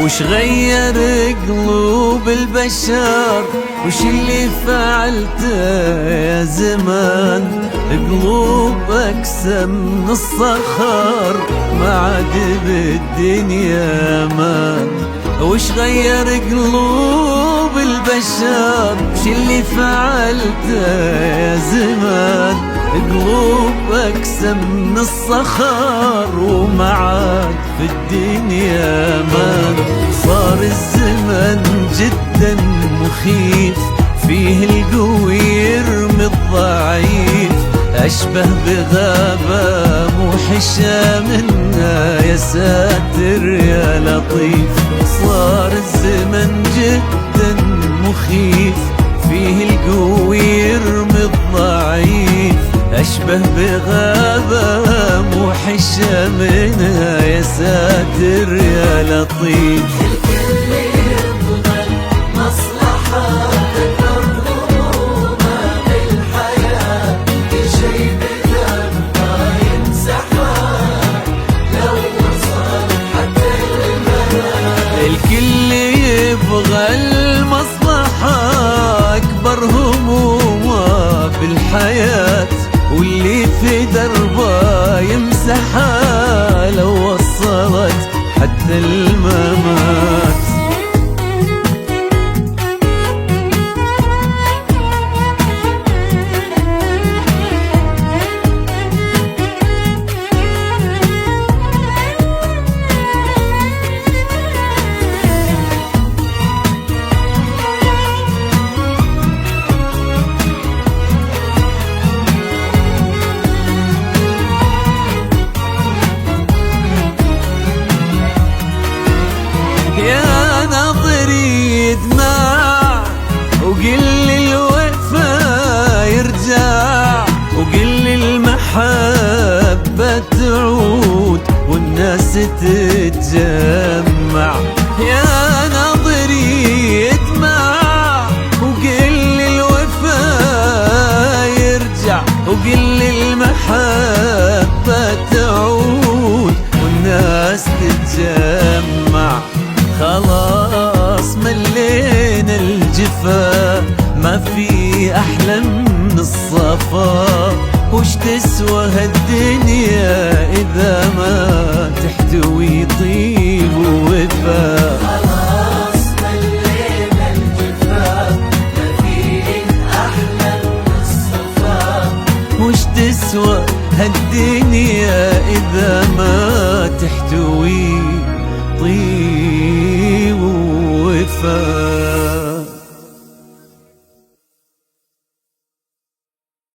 وش غير قلوب البشر؟ وش اللي فعلته يا زمان؟ قلوب أقسم من الصخر ما عاد بالدنيا امان. وش غير قلوب البشر؟ وش اللي فعلته يا زمان؟ قلوب أقسم من الصخر وما عاد في الدنيا امان. صار الزمن جدا مخيف، فيه القوي يرمي الضعيف، أشبه بغابة موحشة منها يا ساتر يا لطيف. صار الزمن جدا مخيف، فيه القوي يرمي الضعيف، أشبه بغابة موحشة منها يا ساتر يا لطيف. الكل يبغى المصلحة، تكبر همومه بالحياة، كل شي بذنبه يمسحها لو وصل حتى الممات. الكل يبغى المصلحة، أكبر همومه بالحياة، واللي في دربه يمسحها لو وصلت حتى الممات. يا ناظري يدمع وقل لي الوفا يرجع، وقل لي المحبة تعود والناس تتجمع. يا ناظري يدمع وقل لي الوفا يرجع، وقل لي المحبة تعود والناس تتجمع. خلاص ملينا الجفا، ما في أحلى من الصفا. وش تسوى هالدنيا إذا ما تحتوي طيب ووفا؟ خلاص ملينا الجفا، ما في أحلى من الصفا. وش تسوى هالدنيا إذا ما تحتوي طيب ووفا؟